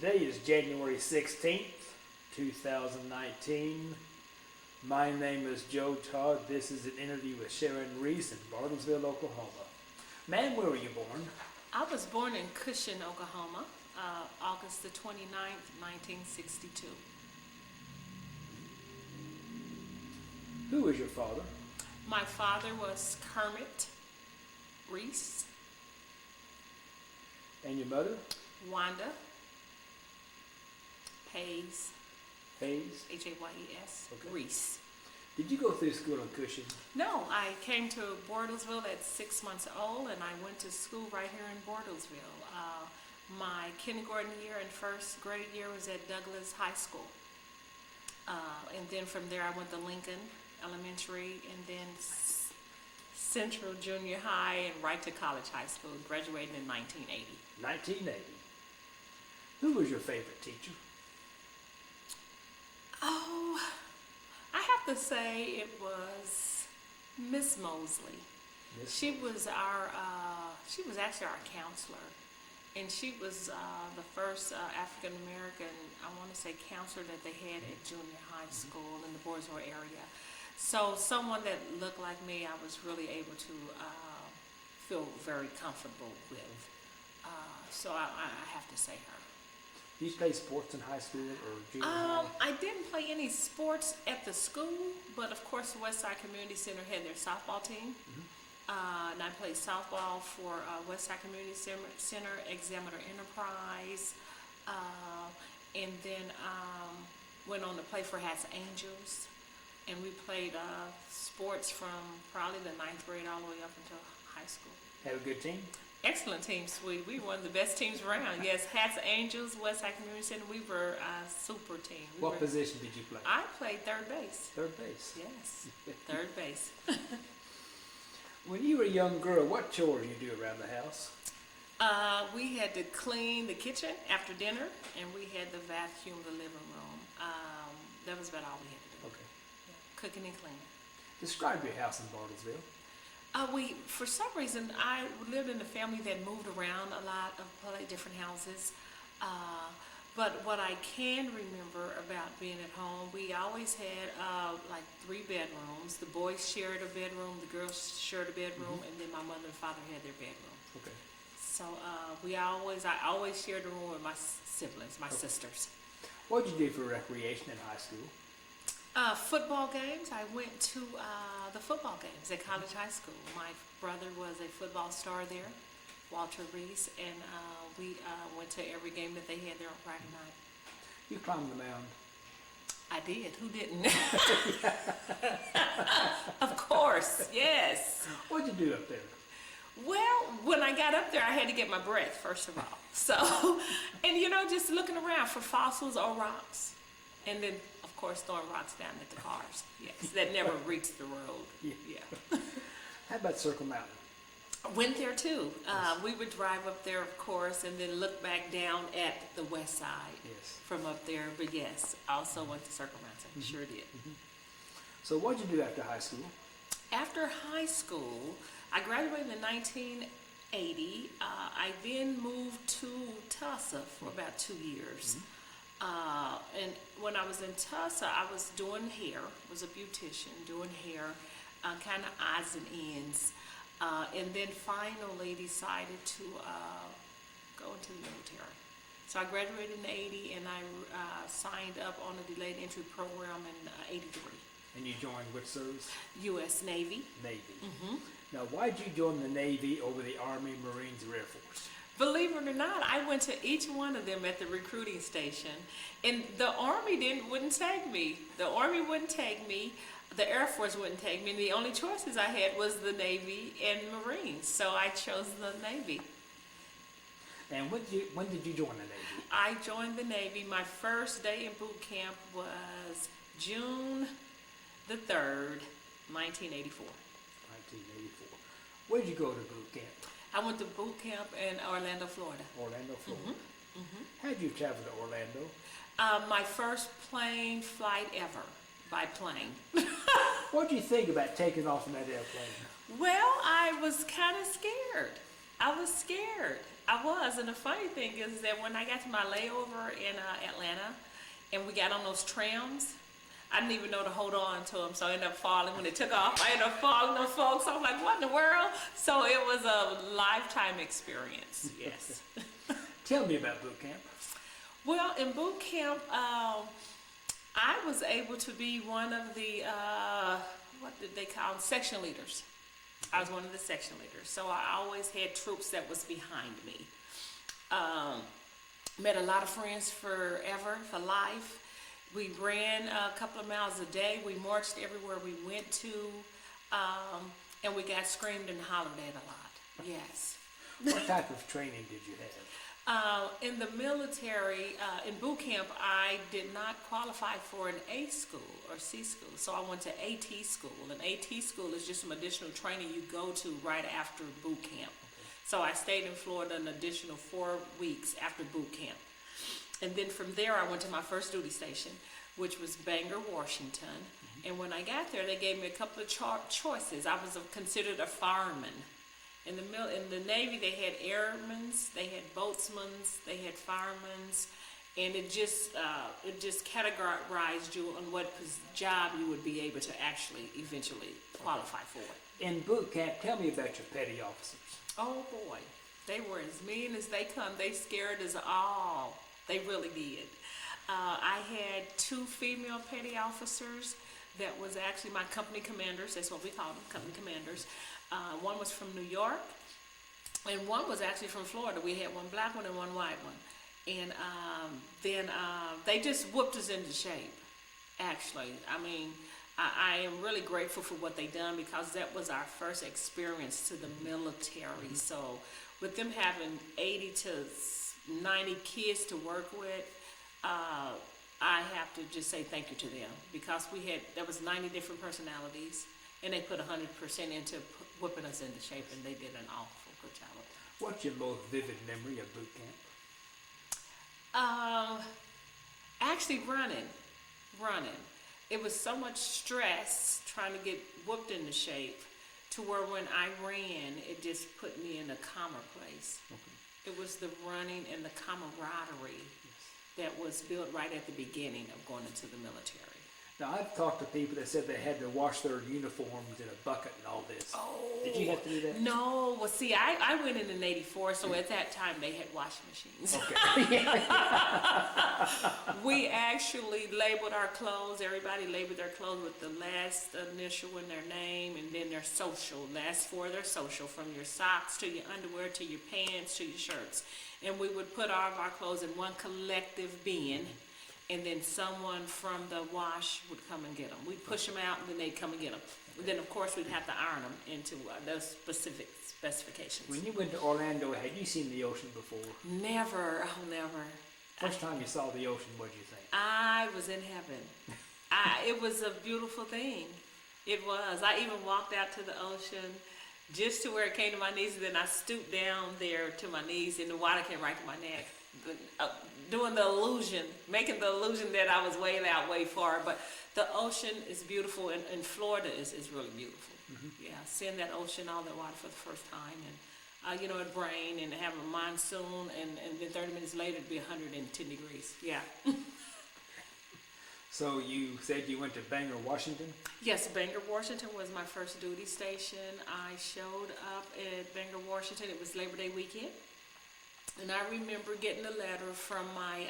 Today is January 16th, 2019. My name is Joe Todd. This is an interview with Sharon, Reese in Bartlesville, Oklahoma. Ma'am, where were you born? I was born in Cushion, Oklahoma, August the 29th, 1962. Who was your father? My father was Kermit Reese. And your mother? Wanda Hayes, Hayes. Hayes, Okay. Reese. Did you go through school in Cushing? No, I came to Bartlesville at 6 months old, and I went to school right here in Bartlesville. My kindergarten year and first grade year was at Douglas High School. And then from there I went to Lincoln Elementary, and then Central Junior High, and right to College High School, graduating in 1980. 1980. Who was your favorite teacher? Oh, I have to say it was Miss Mosley. She was actually our counselor, and she was the first African American, I want to say, counselor that they had at junior high school in the Borsor area. So someone that looked like me, I was really able to feel very comfortable with. So I have to say her. Did you play sports in high school or junior high? I didn't play any sports at the school, but of course Westside Community Center had their softball team. And I played softball for Westside Community Center, Examiner Enterprise, and then went on to play for Hats Angels. And we played sports from probably the 9th grade all the way up until high school. Have a good team? Excellent team, sweet. We were one of the best teams around. Yes, Hats Angels, Westside Community Center, we were a super team. What position did you play? I played third base. Third base? Yes, third base. When you were a young girl, what chores did you do around the house? We had to clean the kitchen after dinner, and we had to vacuum the living room. That was about all we had to do. Okay. Yeah, cooking and cleaning. Describe your house in Bartlesville. For some reason, I lived in a family that moved around a lot of different houses. But what I can remember about being at home, we always had like 3 bedrooms. The boys shared a bedroom, the girls shared a bedroom, and then my mother and father had their bedroom. Okay. So I always shared a room with my siblings, my sisters. What did you do for recreation in high school? Football games. I went to the football games at College High School. My brother was a football star there, Walter Reese, and we went to every game that they had there on Friday night. You climbed the mound. I did. Who didn't? Of course, yes. What did you do up there? Well, when I got up there, I had to get my breath, first of all. So, and just looking around for fossils or rocks. And then, of course, throwing rocks down at the cars. Yes, that never reached the road. Yeah. How about Circle Mountain? I went there too. We would drive up there, of course, and then look back down at the west side from up there. But yes, I also went to Circle Mountain. Sure did. So what did you do after high school? After high school, I graduated in 1980. I then moved to Tulsa for about 2 years. And when I was in Tulsa, I was doing hair, was a beautician, doing hair, kind of odds and ends. And then finally decided to go into the military. So I graduated in 80, and I signed up on a delayed entry program in 83. And you joined which service? U.S. Navy. Navy. Now, why did you join the Navy over the Army, Marines, or Air Force? Believe it or not, I went to each one of them at the recruiting station, and the Army wouldn't take me. The Army wouldn't take me. The Air Force wouldn't take me. And the only choices I had was the Navy and Marines, so I chose the Navy. And when did you join the Navy? I joined the Navy. My first day in boot camp was June the 3rd, 1984. 1984. Where did you go to boot camp? I went to boot camp in Orlando, Florida. Orlando, Florida. How did you travel to Orlando? My first plane flight ever, by plane. What did you think about taking off in that airplane? Well, I was kind of scared. I was scared. I was, and the funny thing is that when I got to my layover in Atlanta, and we got on those trams, I didn't even know to hold on to them, so I ended up falling. When it took off, I ended up falling on folks. I was like, what in the world? So it was a lifetime experience, yes. Tell me about boot camp. Well, in boot camp, I was able to be one of the, what did they call them, section leaders. I was one of the section leaders, so I always had troops that was behind me. Met a lot of friends forever, for life. We ran a couple of miles a day. We marched everywhere we went to, and we got screamed and hollered at a lot. Yes. What type of training did you have? In the military, in boot camp, I did not qualify for an A school or C school, so I went to AT school. And AT school is just some additional training you go to right after boot camp. So I stayed in Florida an additional 4 weeks after boot camp. And then from there, I went to my first duty station, which was Bangor, Washington. And when I got there, they gave me a couple of choices. I was considered a fireman. In the Navy, they had airmen, they had boatsmen, they had firemen, and it just categorized you on what job you would be able to actually eventually qualify for. In boot camp, tell me about your petty officers. Oh boy, they were as mean as they come. They scared us all. They really did. I had 2 female petty officers that was actually my company commanders. That's what we call them, company commanders. One was from New York, and one was actually from Florida. We had one black one and one white one. And then they just whooped us into shape, actually. I mean, I am really grateful for what they done, because that was our first experience to the military. So with them having 80 to 90 kids to work with, I have to just say thank you to them, because there was 90 different personalities, and they put 100% into whipping us into shape, and they did an awful good job of that. What's your most vivid memory of boot camp? Actually running. It was so much stress trying to get whooped into shape, to where when I ran, it just put me in a calmer place. Okay. It was the running and the camaraderie that was built right at the beginning of going into the military. Now, I've talked to people that said they had to wash their uniforms in a bucket and all this. Oh. Did you have to do that? No. Well, see, I went in 84, so at that time they had washing machines. Okay. We actually labeled our clothes. Everybody labeled their clothes with the last initial in their name, and then their social, last 4 of their social, from your socks to your underwear to your pants to your shirts. And we would put all of our clothes in one collective bin, and then someone from the wash would come and get them. We'd push them out, and then they'd come and get them. And then, of course, we'd have to iron them into those specific specifications. When you went to Orlando, had you seen the ocean before? Never. Oh, never. First time you saw the ocean, what did you think? I was in heaven. It was a beautiful thing. It was. I even walked out to the ocean just to where it came to my knees, and then I stooped down there to my knees, and the water came right to my neck. Doing the illusion, making the illusion that I was way out, way far. But the ocean is beautiful, and Florida is really beautiful. Mm-hmm. Yeah, seeing that ocean, all that water for the first time, and it rained and have a monsoon, and then 30 minutes later it'd be 110 degrees. Yeah. So you said you went to Bangor, Washington? Yes, Bangor, Washington was my first duty station. I showed up at Bangor, Washington. It was Labor Day weekend. And I remember getting a letter from my,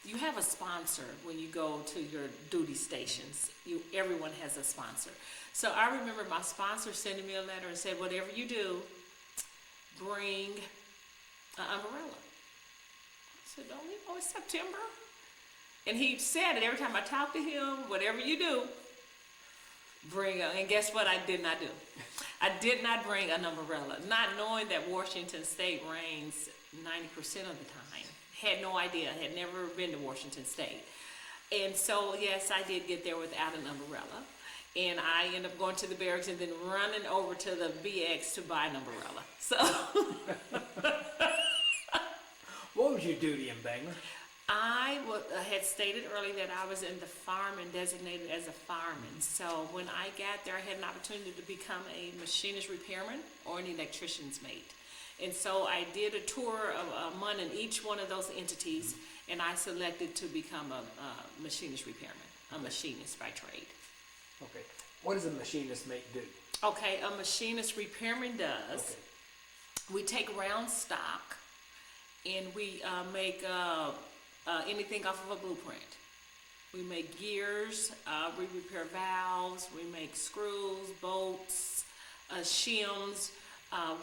you have a sponsor when you go to your duty stations. Everyone has a sponsor. So I remember my sponsor sending me a letter and said, whatever you do, bring an umbrella. I said, don't we know it's September? And he said it every time I talked to him, whatever you do, bring a, and guess what I did not do? I did not bring an umbrella, not knowing that Washington State rains 90% of the time. Had no idea, had never been to Washington State. And so, yes, I did get there without an umbrella. And I ended up going to the barracks and then running over to the BX to buy an umbrella. So, what was your duty in Bangor? I had stated earlier that I was in the fireman, designated as a fireman. So when I got there, I had an opportunity to become a machinist repairman or an electrician's mate. And so I did a tour of a month in each one of those entities, and I selected to become a machinist repairman, a machinist by trade. Okay. What does a machinist do? Okay, a machinist repairman does. Okay. We take round stock, and we make anything off of a blueprint. We make gears, we repair valves, we make screws, bolts, shims.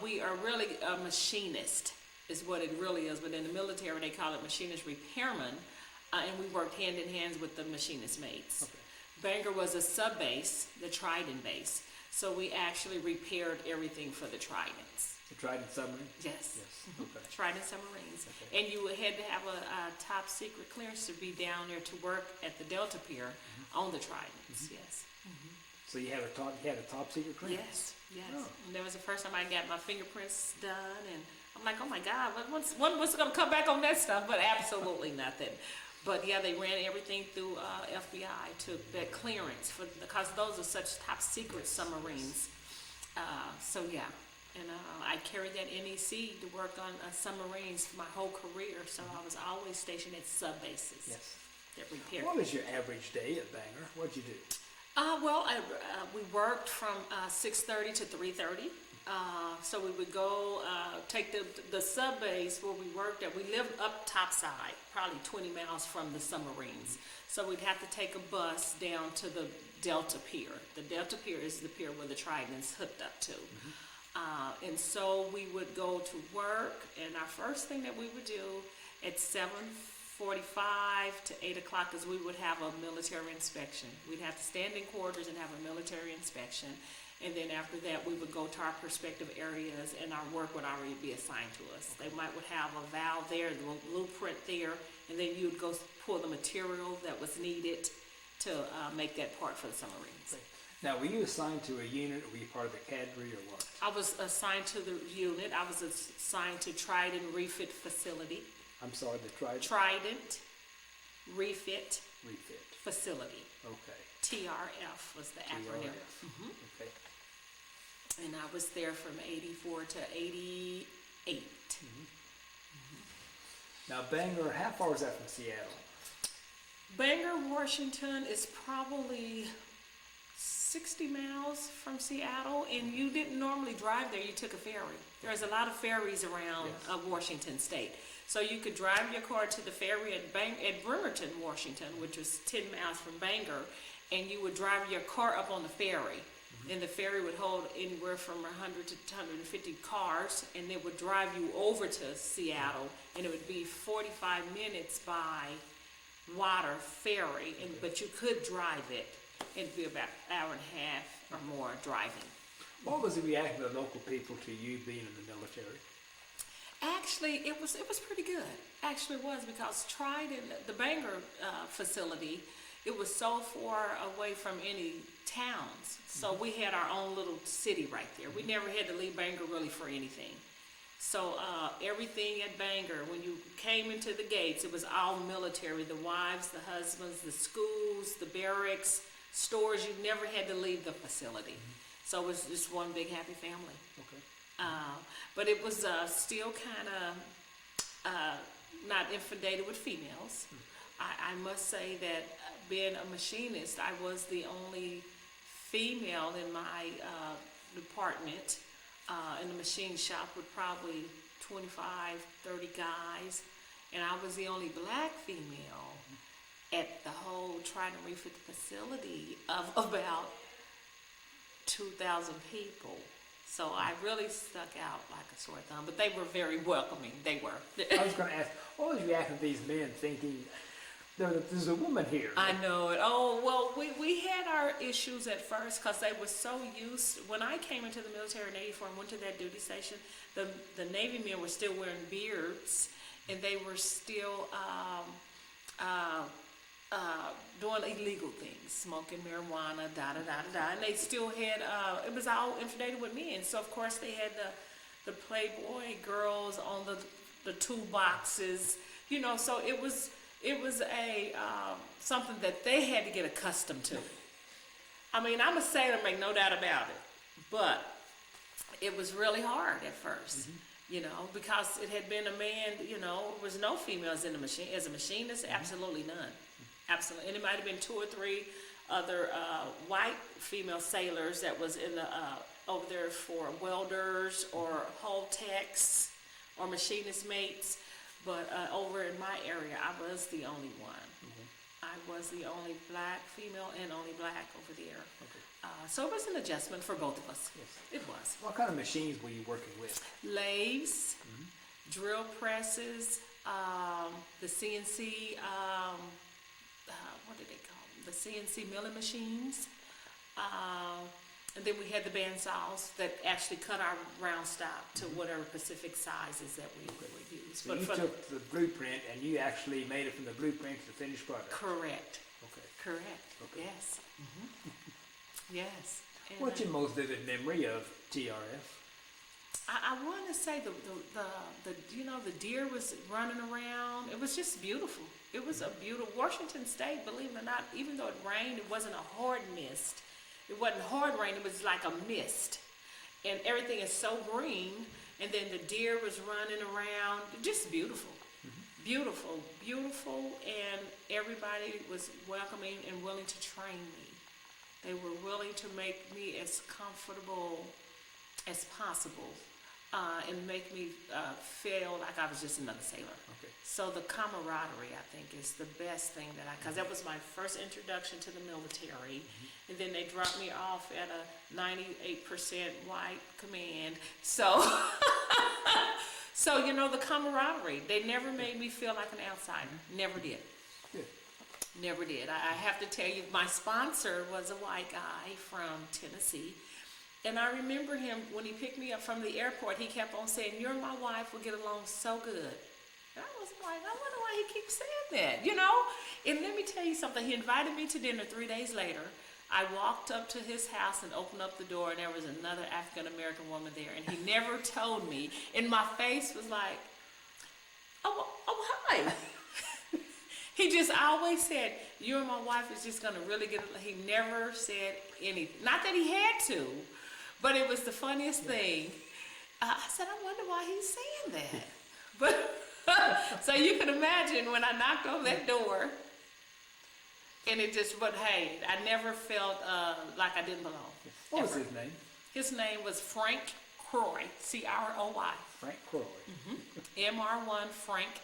We are really a machinist, is what it really is. But in the military, they call it machinist repairman, and we worked hand in hand with the machinist mates. Okay. Bangor was a sub base, the Trident base. So we actually repaired everything for the Tridents. The Trident submarine? Yes. Yes. Okay. Trident submarines. Okay. And you had to have a top secret clearance to be down there to work at the Delta Pier on the Tridents. Yes. So you had a top secret clearance? Yes. Oh. And that was the first time I got my fingerprints done, and I'm like, oh my God, what's going to come back on that stuff? But absolutely nothing. But yeah, they ran everything through FBI to that clearance because those are such top secret submarines. So yeah, and I carried that NEC to work on submarines my whole career. So I was always stationed at sub bases. Yes. That repaired. What was your average day at Bangor? What'd you do? Well, we worked from 6:30 to 3:30. So we would go take the sub base where we worked at. We lived up topside, probably 20 miles from the submarines. So we'd have to take a bus down to the Delta Pier. The Delta Pier is the pier where the Trident's hooked up to. And so we would go to work, and our first thing that we would do at 7:45 to 8 o'clock is we would have a military inspection. We'd have to stand in quarters and have a military inspection. And then after that, we would go to our prospective areas, and our work would already be assigned to us. They would have a valve there, the blueprint there, and then you would go pull the material that was needed to make that part for the submarines. Okay. Now, were you assigned to a unit, or were you part of the cadre, or what? I was assigned to the unit. I was assigned to Trident Refit Facility. I'm sorry, the Trident? Trident Refit Facility. Okay. TRF was the acronym. TRF. Okay. And I was there from 84 to 88. Now, Bangor, how far is that from Seattle? Bangor, Washington is probably 60 miles from Seattle, and you didn't normally drive there, you took a ferry. There's a lot of ferries around Washington State. So you could drive your car to the ferry at Bremerton, Washington, which was 10 miles from Bangor, and you would drive your car up on the ferry. And the ferry would hold anywhere from 100 to 150 cars, and it would drive you over to Seattle, and it would be 45 minutes by water ferry, but you could drive it. It'd be about an hour and a half or more driving. What was the reaction of the local people to you being in the military? Actually, it was pretty good. Actually, it was, because Trident, the Bangor facility, it was so far away from any towns. So we had our own little city right there. We never had to leave Bangor really for anything. So everything at Bangor, when you came into the gates, it was all military. The wives, the husbands, the schools, the barracks, stores. You never had to leave the facility. So it was just one big happy family. Okay. But it was still kind of not inundated with females. I must say that being a machinist, I was the only female in my department. In the machine shop with probably 25, 30 guys. And I was the only black female at the whole Trident Refit facility of about 2,000 people. So I really stuck out like a sore thumb, but they were very welcoming. They were. I was going to ask, what was the reaction of these men thinking, there's a woman here? I know it. Oh, well, we had our issues at first because they were so used. When I came into the military in 84 and went to that duty station, the Navy men were still wearing beards, and they were still doing illegal things, smoking marijuana, and they still had, it was all infiltrated with men. So, of course, they had the Playboy girls on the toolboxes, you know, so it was a something that they had to get accustomed to. I mean, I'm a sailor, make no doubt about it, but it was really hard at first because it had been a man, there was no females in the machine. As a machinist, absolutely none. Absolutely. And it might have been 2 or 3 other white female sailors that was in the over there for welders or hull techs or machinist mates. But over in my area, I was the only one. I was the only black female and only black over there. So it was an adjustment for both of us. Yes. It was. What kind of machines were you working with? Lathes, drill presses, the CNC, what did they call them? The CNC milling machines. And then we had the bandsaws that actually cut our round stock to whatever specific sizes that we would use. So you took the blueprint and you actually made it from the blueprint to the finished product? Correct. Okay. Correct. Okay. Yes. Yes. And what's your most vivid memory of TRF? I want to say the deer was running around. It was just beautiful. It was a beautiful Washington State. Believe it or not, even though it rained, it wasn't a hard mist. It wasn't hard rain. It was like a mist, and everything is so green. And then the deer was running around. Just beautiful, beautiful, beautiful. And everybody was welcoming and willing to train me. They were willing to make me as comfortable as possible and make me feel like I was just another sailor. Okay. So the camaraderie, I think, is the best thing because that was my first introduction to the military. And then they dropped me off at a 98% white command. So, the camaraderie, they never made me feel like an outsider. Never did. Good. Never did. I have to tell you, my sponsor was a white guy from Tennessee. And I remember him, when he picked me up from the airport, he kept on saying, "You and my wife will get along so good." And I was like, I wonder why he keeps saying that, And let me tell you something. He invited me to dinner 3 days later. I walked up to his house and opened up the door, and there was another African-American woman there. And he never told me. And my face was like, oh hi. He just always said, "You and my wife is just going to really get along." He never said anything. Not that he had to. But it was the funniest thing. I said, I wonder why he's saying that. But so you can imagine when I knocked on that door, and but hey, I never felt like I didn't belong. What was his name? His name was Frank Croy, C-R-O-Y. Frank Croy. M-R-1 Frank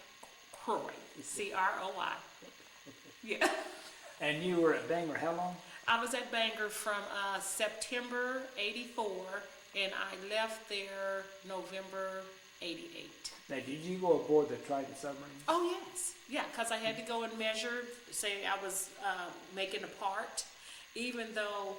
Croy, C-R-O-Y. Yeah. And you were at Bangor how long? I was at Bangor from September 84, and I left there November 88. Now, did you go aboard the Trident submarine? Oh, yes. Yeah, because I had to go and measure, say I was making a part. Even though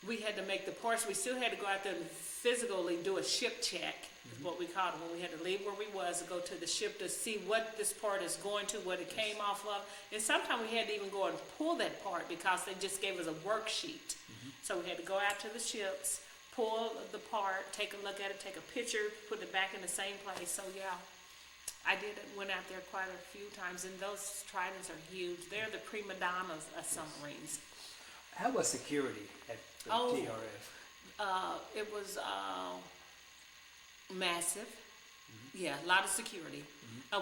we had to make the parts, we still had to go out there and physically do a ship check, is what we called it, when we had to leave where we was to go to the ship to see what this part is going to, what it came off of. And sometimes we had to even go and pull that part because they just gave us a worksheet. So we had to go out to the ships, pull the part, take a look at it, take a picture, put it back in the same place. So yeah, I went out there quite a few times, and those Tridents are huge. They're the prima donnas of submarines. How was security at the TRF? It was massive. Yeah, a lot of security.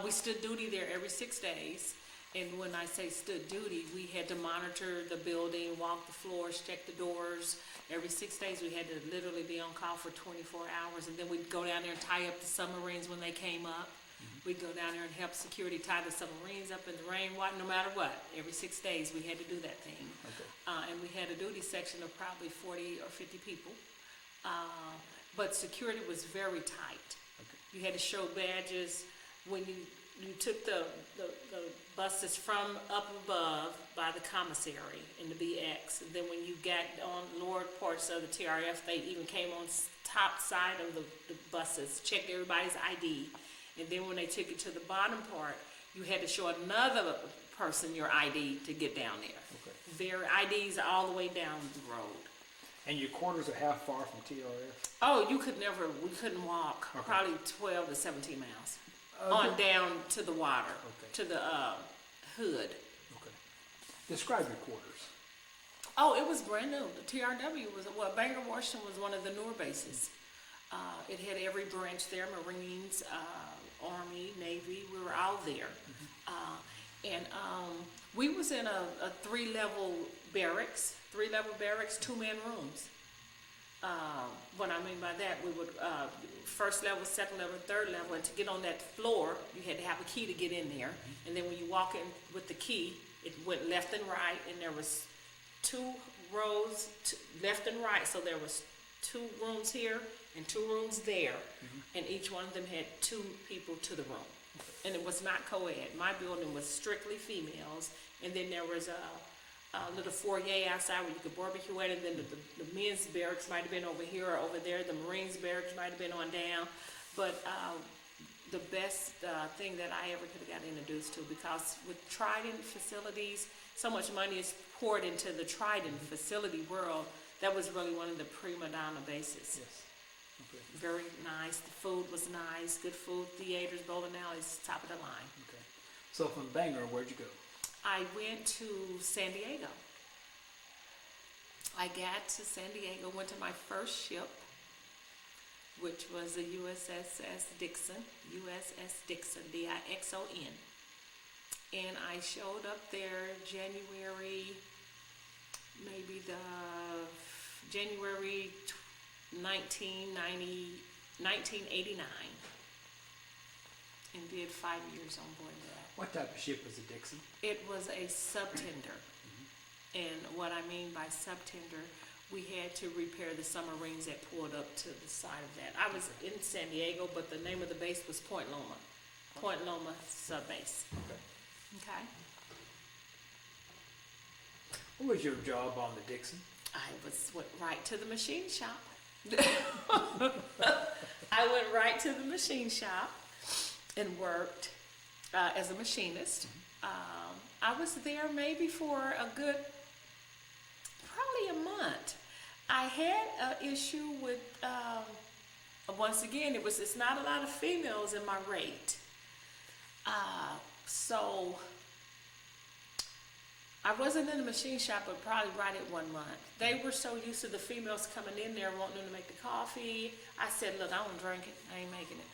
We stood duty there every 6 days. And when I say stood duty, we had to monitor the building, walk the floors, check the doors. Every 6 days we had to literally be on call for 24 hours. And then we'd go down there and tie up the submarines when they came up. We'd go down there and help security tie the submarines up in the rain, no matter what. Every 6 days we had to do that thing. Okay. And we had a duty section of probably 40 or 50 people. But security was very tight. Okay. You had to show badges when you took the buses from up above by the commissary in the BX. And then when you got on lower parts of the TRF, they even came on top side of the buses, checked everybody's ID. And then when they took you to the bottom part, you had to show another person your ID to get down there. Okay. Their IDs are all the way down the road. And your quarters are how far from TRF? Oh, we couldn't walk. Okay. Probably 12 to 17 miles. On down to the water, to the hood. Okay. Describe your quarters. Oh, it was brand new. The TRW Bangor, Washington was one of the newer bases. It had every branch there, Marines, Army, Navy, we were all there. And we was in a three-level barracks, 2-man rooms. What I mean by that, we would, first level, second level, third level, and to get on that floor, you had to have a key to get in there. And then when you walk in with the key, it went left and right, and there was 2 rows, left and right, so there was 2 rooms here and 2 rooms there, and each one of them had 2 people to the room. And it was not co-ed. My building was strictly females, and then there was a little foyer outside where you could barbecue at, and then the men's barracks might have been over here or over there. The Marines barracks might have been on down. But the best thing that I ever could have got introduced to, because with Trident facilities, so much money is poured into the Trident facility world, that was really one of the prima donna bases. Yes. Okay. Very nice. The food was nice. Good food. Theaters, bowling alleys, top of the line. Okay. So from Bangor, where'd you go? I went to San Diego. I got to San Diego, went to my first ship, which was the USS Dixon, Dixon, and I showed up there January 1989, and did 5 years on board that. What type of ship was a Dixon? It was a subtender. And what I mean by subtender, we had to repair the submarines that pulled up to the side of that. I was in San Diego, but the name of the base was Point Loma. Point Loma Sub Base. Okay. What was your job on the Dixon? I went right to the machine shop. I went right to the machine shop and worked as a machinist. I was there maybe for a good, probably a month. I had an issue with, once again, it's not a lot of females in my rate. So I wasn't in the machine shop, but probably right at 1 month. They were so used to the females coming in there wanting them to make the coffee. I said, look, I don't drink it. I ain't making it.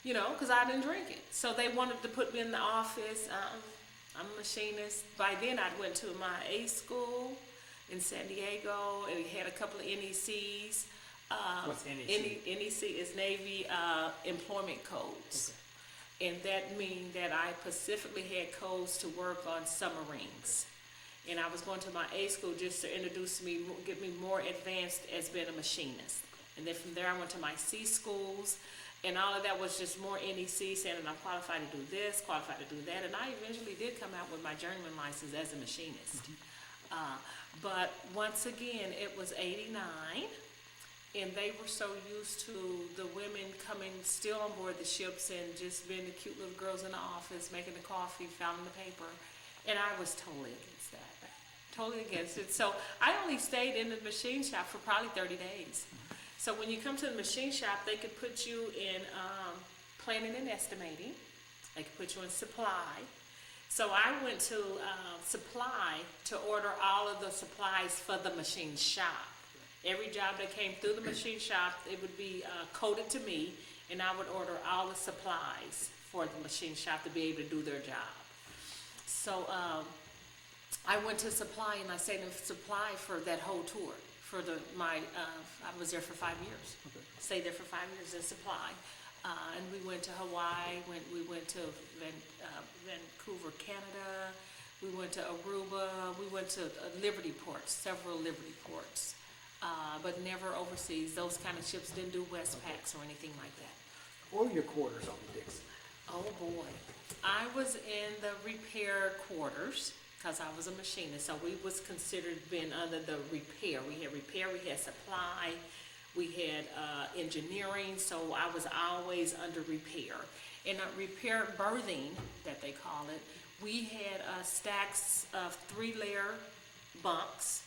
You know, because I didn't drink it. So they wanted to put me in the office. I'm a machinist. By then, I went to my A school in San Diego, and we had a couple of NECs. What's NEC? NEC is Navy Employment Codes. Okay. And that means that I specifically had codes to work on submarines. And I was going to my A school just to introduce me, get me more advanced as being a machinist. And then from there, I went to my C schools. And all of that was just more NEC saying that I'm qualified to do this, qualified to do that. And I eventually did come out with my journeyman license as a machinist. But once again, it was 89. And they were so used to the women coming still on board the ships and just being the cute little girls in the office, making the coffee, filing the paper. And I was totally against that. Totally against it. So I only stayed in the machine shop for probably 30 days. So when you come to the machine shop, they could put you in planning and estimating. They could put you in supply. So I went to supply to order all of the supplies for the machine shop. Every job that came through the machine shop, it would be coded to me, and I would order all the supplies for the machine shop to be able to do their job. So I went to supply, and I stayed in supply for that whole tour. I was there for 5 years. Okay. Stayed there for 5 years in supply, and we went to Hawaii. We went to Vancouver, Canada. We went to Aruba. We went to Liberty ports, several Liberty ports, but never overseas. Those kind of ships didn't do Westpacks or anything like that. What were your quarters on the Dixon? Oh boy, I was in the repair quarters. Because I was a machinist, so we was considered being under the repair. We had supply, we had engineering, so I was always under repair. In a repair berthing, that they call it, we had stacks of 3-layer bunks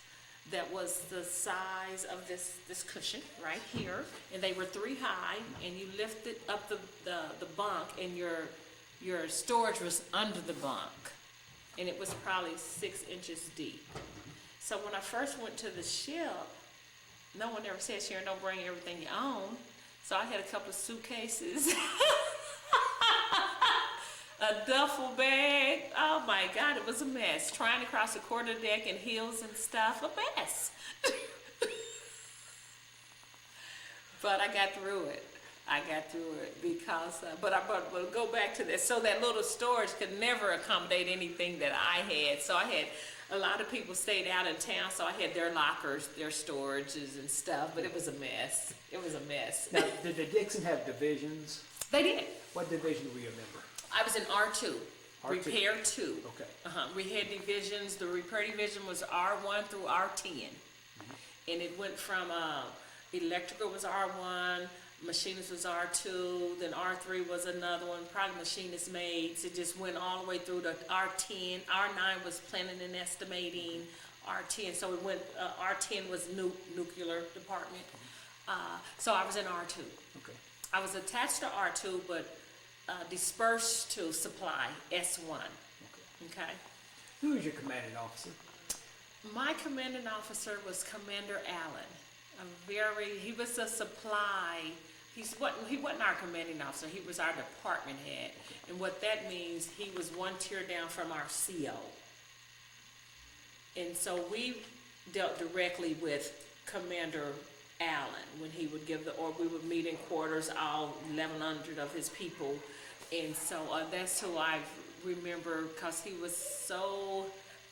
that was the size of this cushion right here, and they were 3 high, and you lifted up the bunk, and your storage was under the bunk. And it was probably 6 inches deep. So when I first went to the ship, no one ever said, Sharon, don't bring everything you own. So I had a couple of suitcases, a duffel bag. Oh my God, it was a mess. Trying to cross the quarter deck in heels and stuff, a mess. But I got through it. Because, but we'll go back to this. So that little storage could never accommodate anything that I had. So I had a lot of people stayed out in town, so I had their lockers, their storages and stuff, but it was a mess. It was a mess. Now, did the Dixon have divisions? They did. What division were you a member? I was in R2, R2. Repair 2. Okay. We had divisions. The repair division was R1 through R10. And it went from electrical was R1, machinist was R2, then R3 was another one, probably machinist mates. It just went all the way through to R10. R9 was planning and estimating. R10, so it went, R10 was nuclear department. So I was in R2. Okay. I was attached to R2, but dispersed to supply, S1. Okay. Who was your commanding officer? My commanding officer was Commander Allen. He was a supply, he wasn't our commanding officer, he was our department head. And what that means, he was one tier down from our CO. And so we dealt directly with Commander Allen when he would give or we would meet in quarters, all 1,100 of his people. And so that's who I remember, because he was so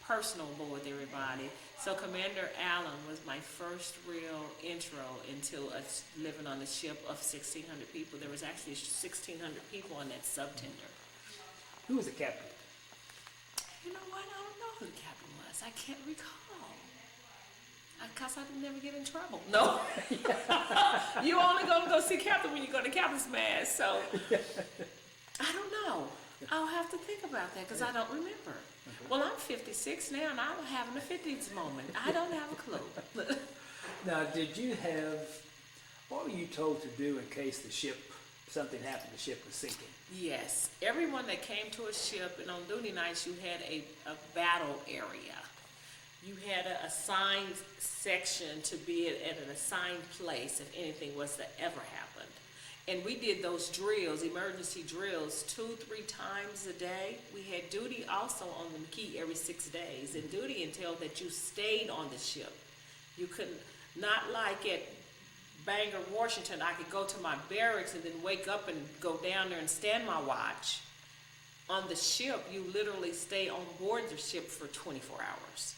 personable with everybody. So Commander Allen was my first real intro into us living on a ship of 1,600 people. There was actually 1,600 people on that subtender. Who was the captain? You know what? I don't know who the captain was. I can't recall. Because I didn't never get in trouble. No. You only gonna go see captain when you go to captain's mass. So I don't know. I'll have to think about that because I don't remember. Well, I'm 56 now, and I'm having a 50s moment. I don't have a clue. Now, what were you told to do in case something happened, the ship was sinking? Yes. Everyone that came to a ship, and on duty nights, you had a battle area. You had an assigned section to be at an assigned place if anything was to ever happen. And we did those drills, emergency drills, 2-3 times a day. We had duty also on the McKee every 6 days. And duty entailed that you stayed on the ship. You couldn't, not like at Bangor, Washington, I could go to my barracks and then wake up and go down there and stand my watch. On the ship, you literally stay on board the ship for 24 hours.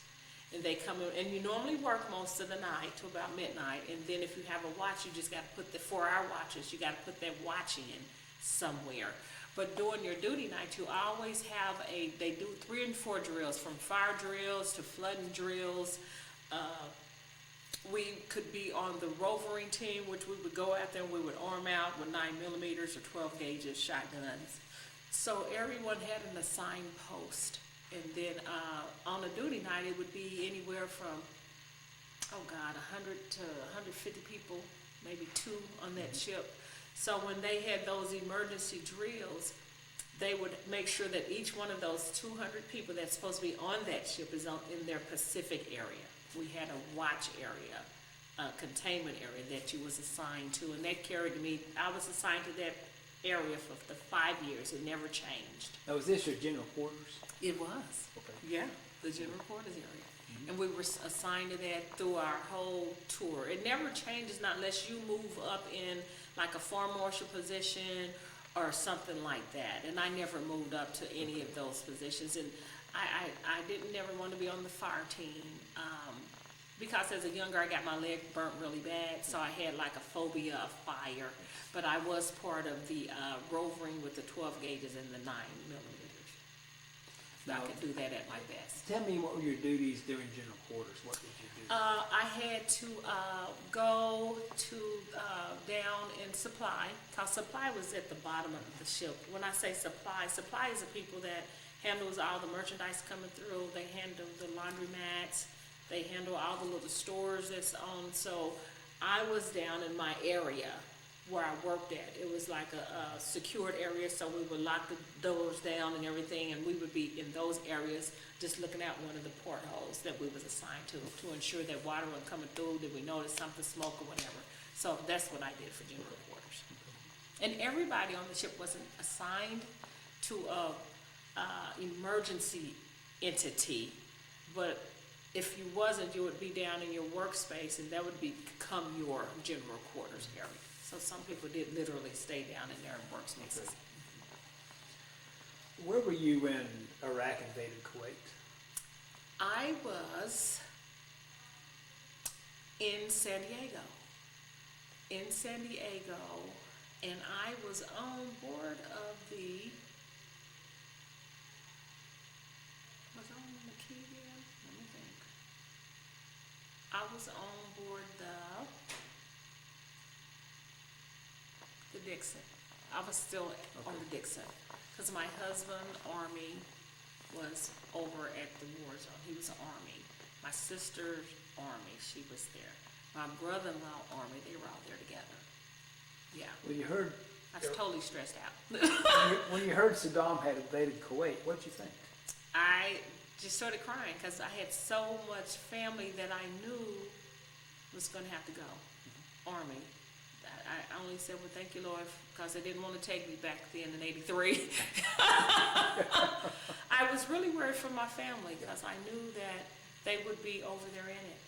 And they come in, and you normally work most of the night to about midnight, and then if you have a watch, you just got to put the 4-hour watches, you got to put that watch in somewhere. But during your duty night, you always have they do 3 and 4 drills, from fire drills to flooding drills. We could be on the rovering team, which we would go out there and we would arm out with 9mm or 12 gauges shotguns. So everyone had an assigned post. And then on a duty night, it would be anywhere from, 100 to 150 people, maybe 2 on that ship. So when they had those emergency drills, they would make sure that each one of those 200 people that's supposed to be on that ship is in their Pacific area. We had a watch area, a containment area that you was assigned to, and that carried me. I was assigned to that area for the 5 years. It never changed. Now, was this your general quarters? It was. Okay. Yeah, the general quarters area. And we were assigned to that through our whole tour. It never changes, not unless you move up in like a farm marshal position or something like that. And I never moved up to any of those positions. And I didn't never want to be on the fire team. Because as a younger, I got my leg burnt really bad, so I had like a phobia of fire. But I was part of the rovering with the 12 gauges and the 9mm. I could do that at my best. Tell me, what were your duties during general quarters? What did you do? I had to go to down in supply, because supply was at the bottom of the ship. When I say supply is the people that handles all the merchandise coming through. They handle the laundromats. They handle all the little stores that's on. So I was down in my area where I worked at. It was like a secured area, so we would lock the doors down and everything, and we would be in those areas just looking out one of the portholes that we was assigned to ensure that water wasn't coming through, that we noticed something, smoke or whatever. So that's what I did for general quarters. And everybody on the ship wasn't assigned to a emergency entity, but if you wasn't, you would be down in your workspace, and that would become your general quarters area. So some people did literally stay down in their workspaces. Where were you in Iraq invaded Kuwait? I was in San Diego. In San Diego, and I was on board of the, was I on the McKee? Let me think. I was on board the Dixon. I was still on the Dixon, because my husband, Army, was over at the war zone. He was Army. My sister's Army, she was there. My brother-in-law, Army, they were all there together. Yeah. When you heard, I was totally stressed out. when you heard Saddam had invaded Kuwait, what did you think? I just started crying because I had so much family that I knew was going to have to go. Army. I only said, well, thank you, Lord, because they didn't want to take me back then in '83. I was really worried for my family because I knew that they would be over there in it.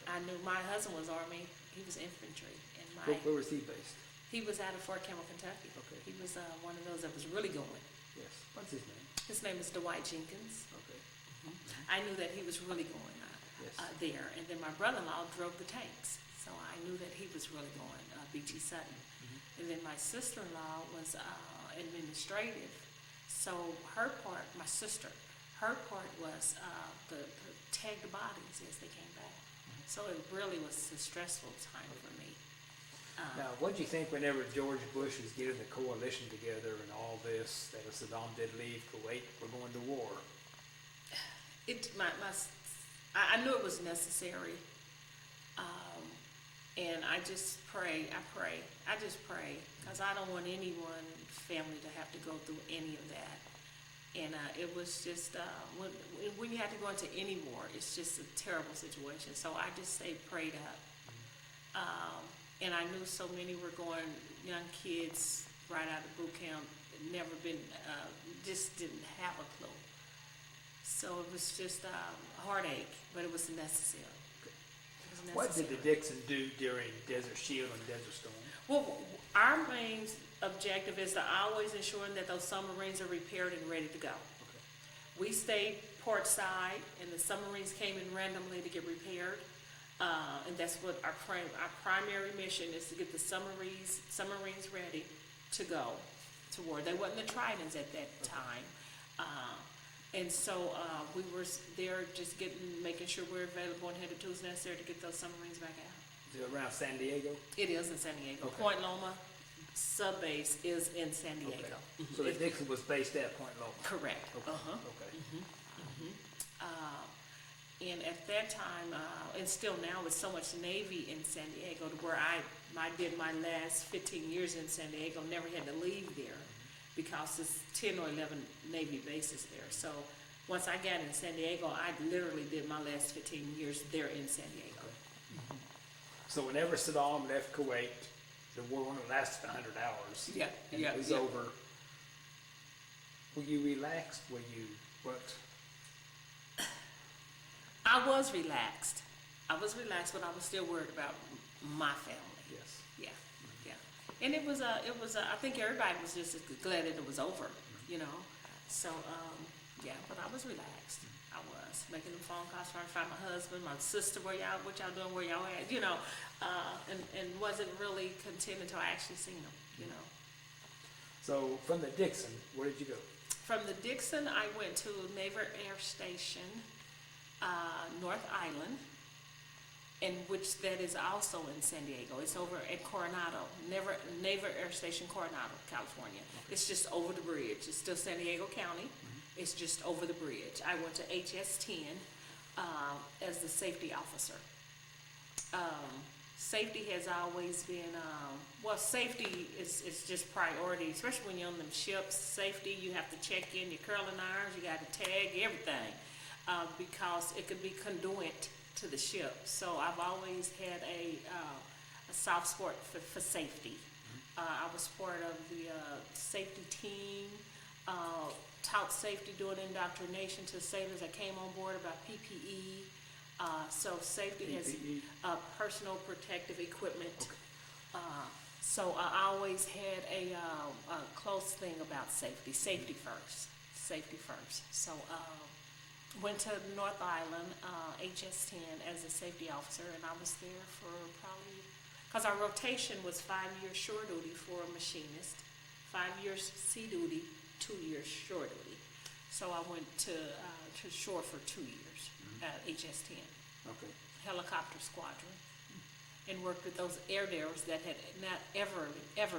Okay. I knew my husband was Army. He was infantry. And where was he based? He was out of Fort Campbell, Kentucky. Okay. He was one of those that was really going. Yes. What's his name? His name is Dwight Jenkins. Okay. Mm-hmm. I knew that he was really going there. And then my brother-in-law drove the tanks. So I knew that he was really going, B.T. Sutton. Mm-hmm. And then my sister-in-law was administrative. So her part, my sister, her part was the tag the bodies as they came back. Mm-hmm. So it really was a stressful time for me. Now, what do you think whenever George Bush was getting the coalition together and all this, that if Saddam did leave Kuwait, we're going to war? I knew it was necessary. And I just pray, because I don't want anyone, family, to have to go through any of that. And it was just, when you have to go into any war, it's just a terrible situation. So I just stayed prayed up. And I knew so many were going, young kids right out of boot camp, never been, just didn't have a clue. So it was just a heartache, but it was necessary. What did the Dixon do during Desert Shield and Desert Storm? Well, our main objective is to always ensuring that those submarines are repaired and ready to go. Okay. We stayed port side, and the submarines came in randomly to get repaired. And that's what our primary mission is, to get the submarines ready to go to war. They wasn't the Tridents at that time. And so we were there just making sure we're available and had the tools necessary to get those submarines back out. Is it around San Diego? It is in San Diego. Okay. Point Loma sub base is in San Diego. Okay. Mm-hmm. So the Dixon was based at Point Loma? Correct. Okay. Okay. Mm-hmm. And at that time, and still now, with so much Navy in San Diego, to where I did my last 15 years in San Diego, never had to leave there, because there's 10 or 11 Navy bases there. So once I got in San Diego, I literally did my last 15 years there in San Diego. Okay. Mm-hmm. So whenever Saddam left Kuwait, the war only lasted 100 hours. Yeah, and it was over. Were you relaxed? Were you what? I was relaxed. but I was still worried about my family. Yes. Yeah, yeah. And it was I think everybody was just glad that it was over, you know. So, yeah, but I was relaxed. I was making them phone calls, trying to find my husband, my sister, what y'all doing, where y'all at, you know, and wasn't really content until I actually seen them, you know. So from the Dixon, where did you go? From the Dixon, I went to Naval Air Station, North Island, and which that is also in San Diego. It's over at Coronado, Naval Air Station, Coronado, California. Okay. It's just over the bridge. It's still San Diego County. Mm-hmm. It's just over the bridge. I went to HS-10 as the safety officer. Safety has always been, safety is just priority, especially when you're on them ships. Safety, you have to check in your curling irons, you got to tag everything, because it could be conduit to the ship. So I've always had a soft spot for safety. I was part of the safety team, taught safety, doing indoctrination to sailors that came on board about PPE. So safety has personal protective equipment. Okay. So I always had a close thing about safety. Safety first. Safety first. So went to North Island, HS10 as a safety officer, and I was there for probably, because our rotation was 5 years shore duty for a machinist, 5 years sea duty, 2 years shore duty. So I went to shore for 2 years at HS10. Okay. Helicopter squadron, and worked with those airdares that had not ever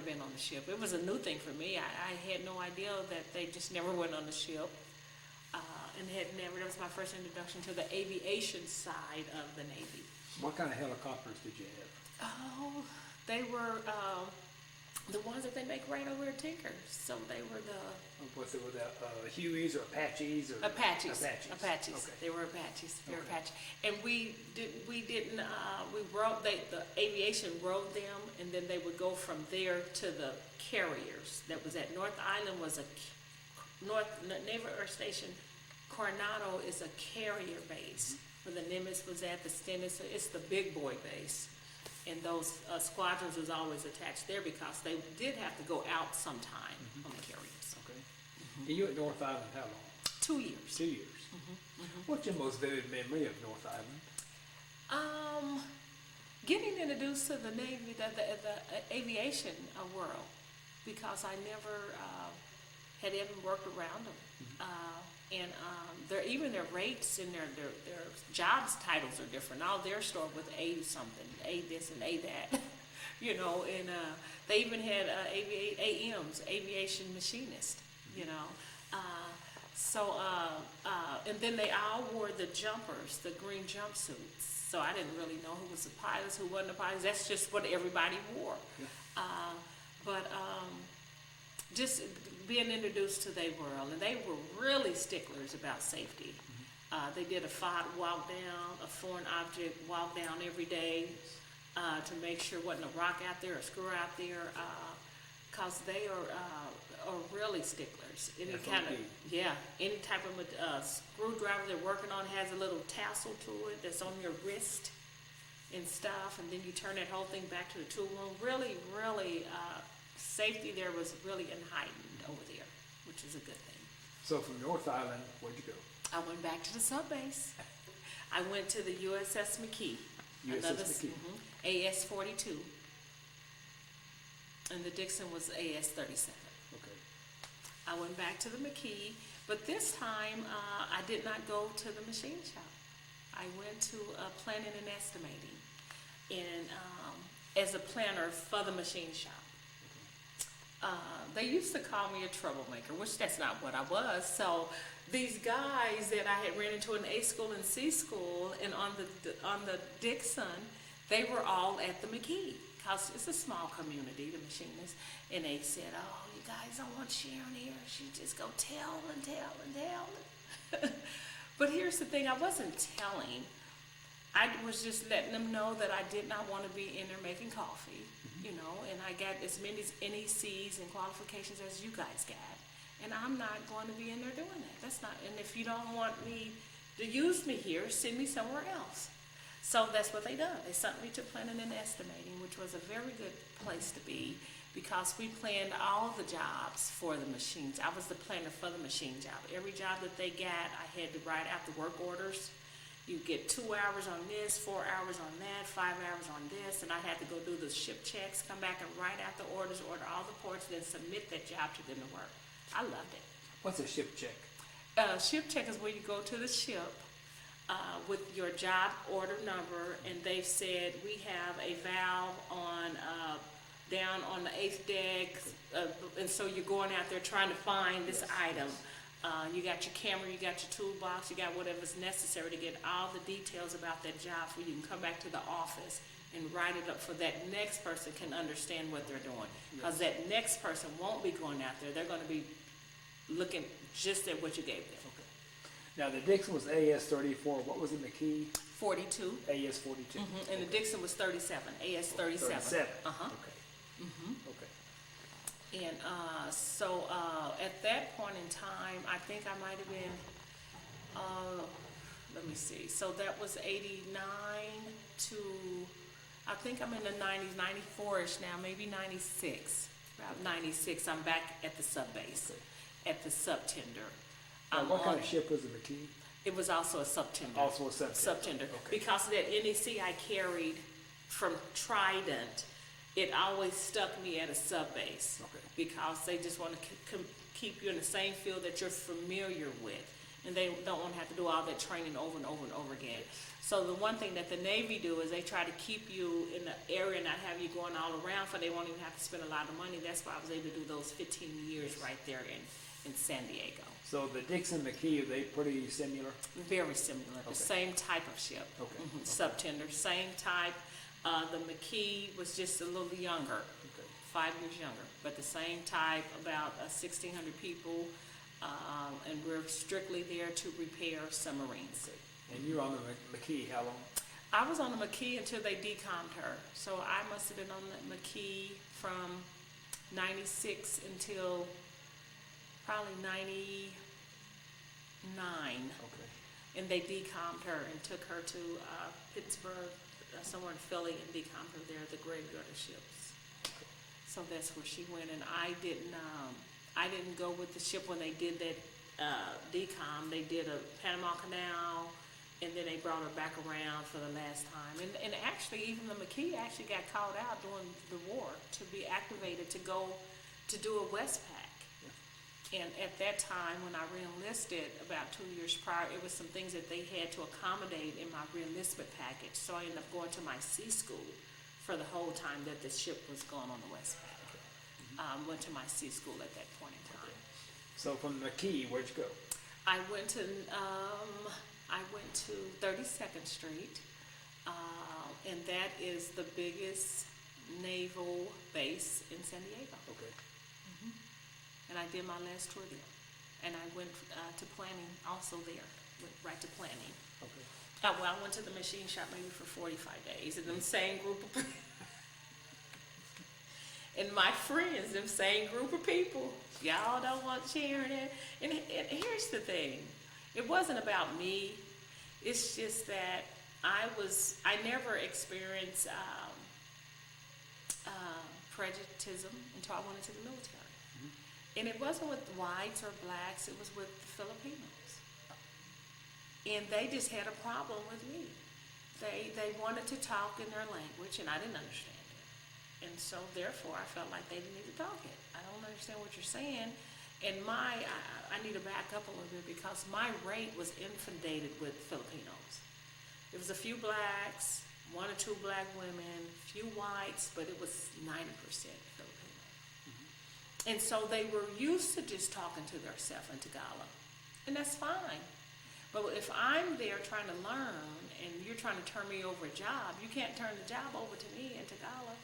been on the ship. It was a new thing for me. I had no idea that they just never went on the ship, and had never. That was my first introduction to the aviation side of the Navy. What kind of helicopters did you have? Oh, they were the ones that they make right over at Tinker. So they were the Was it with Hueys or Apaches or Apaches. Okay. They were Apaches. They were Okay. Apaches. And we rode, the aviation rode them, and then they would go from there to the carriers. That was at North Island was Naval Air Station. Coronado is a carrier base where the Nimitz was at, the Stennis. It's the big boy base. And those squadrons was always attached there because they did have to go out sometime on the carriers. Okay. And you at North Island how long? 2 years. 2 years. What's your most vivid memory of North Island? Getting introduced to the Navy, the aviation world, because I never had even worked around them. And even their rates and their jobs titles are different. All they're stored with A something, A this and A that, you know. And they even had AMs, aviation machinist, you know. And then they all wore the jumpers, the green jumpsuits. So I didn't really know who was the pilots, who wasn't the pilots. That's just what everybody wore. Yeah. Just being introduced to their world, and they were really sticklers about safety. They did a FOD walk down, a foreign object walk down every day to make sure wasn't a rock out there or screw out there, because they are really sticklers. Any type of screwdriver they're working on has a little tassel to it that's on your wrist and stuff, and then you turn that whole thing back to the tool room. Really, safety there was really heightened over there, which is a good thing. So from North Island, where'd you go? I went back to the sub base. I went to the USS McKee. USS McKee. AS-42. And the Dixon was AS-37. Okay. I went back to the McKee, but this time I did not go to the machine shop. I went to planning and estimating, and as a planner for the machine shop. They used to call me a troublemaker, which that's not what I was. So these guys that I had ran into in A school and C school and on the Dixon, they were all at the McKee, because it's a small community, the machinists. And they said, "Oh, you guys don't want Sharon here. She just go tell and tell and tell." But here's the thing, I wasn't telling. I was just letting them know that I did not want to be in there making coffee, you know, and I got as many NECs and qualifications as you guys got, and I'm not going to be in there doing that. That's not, and if you don't want me to use me here, send me somewhere else. So that's what they done. They sent me to planning and estimating, which was a very good place to be, because we planned all the jobs for the machines. I was the planner for the machine job. Every job that they got, I had to write out the work orders. You get 2 hours on this, 4 hours on that, 5 hours on this, and I had to go do the ship checks, come back and write out the orders, order all the ports, then submit that job to them to work. I loved it. What's a ship check? Ship check is where you go to the ship with your job order number, and they've said we have a valve on down on the 8th deck, and so you're going out there trying to find this item. You got your camera, you got your toolbox, you got whatever's necessary to get all the details about that job so you can come back to the office and write it up so that next person can understand what they're doing. Because that next person won't be going out there. They're going to be looking just at what you gave them. Okay. Now the Dixon was AS-34. What was the McKee? 42. AS-42. And the Dixon was 37, AS 37. 37. Uh-huh. Okay. Okay. And so at that point in time, I think I might have been, let me see, so that was 89 to, I think I'm in the 90s, 94-ish now, maybe 96. About 96, I'm back at the sub base, at the sub tender. Now, what kind of ship was the McKee? It was also a sub tender. Also a sub tender. Sub tender. Okay. Because of that NEC I carried from Trident, it always stuck me at a sub base. Okay. Because they just want to keep you in the same field that you're familiar with. And they don't want to have to do all that training over and over and over again. So the one thing that the Navy do is they try to keep you in the area and not have you going all around, for they won't even have to spend a lot of money. That's why I was able to do those 15 years right there in San Diego. So the Dixon McKee, are they pretty similar? Very similar. The same type of ship. Okay. Subtender, same type. The McKee was just a little younger, 5 years younger, but the same type, about 1,600 people, and we're strictly there to repair submarines. Okay. And you were on the McKee how long? I was on the McKee until they decommed her. So I must have been on the McKee from 96 until probably 99. Okay. And they decommed her and took her to Pittsburgh, somewhere in Philly, and decommed her there at the graveyard of ships. So that's where she went. And I didn't go with the ship when they did that decom. They did a Panama Canal, and then they brought her back around for the last time. And actually, even the McKee actually got called out during the war to be activated to go to do a Westpac. And at that time, when I re-enlisted about 2 years prior, it was some things that they had to accommodate in my re-enlistment package. So I ended up going to my sea school for the whole time that the ship was going on the Westpac. Went to my sea school at that point in time. So from the McKee, where'd you go? I went to 32nd Street, and that is the biggest naval base in San Diego. Okay. And I did my last tour there. And I went to planning also there, went right to planning. Okay. Well, I went to the machine shop maybe for 45 days, and them same group of and my friends, them same group of people, y'all don't want Sharon. And here's the thing, it wasn't about me. It's just that I never experienced prejudice until I went into the military. And it wasn't with whites or blacks, it was with the Filipinos. And they just had a problem with me. They wanted to talk in their language, and I didn't understand it. And so therefore I felt like they didn't need to talk it. I don't understand what you're saying. And I need to back up a little bit, because my rate was inundated with Filipinos. There was a few blacks, 1 or 2 black women, few whites, but it was 90% Filipino. And so they were used to just talking to themselves in Tagalog. And that's fine. But if I'm there trying to learn and you're trying to turn me over a job, you can't turn the job over to me in Tagalog.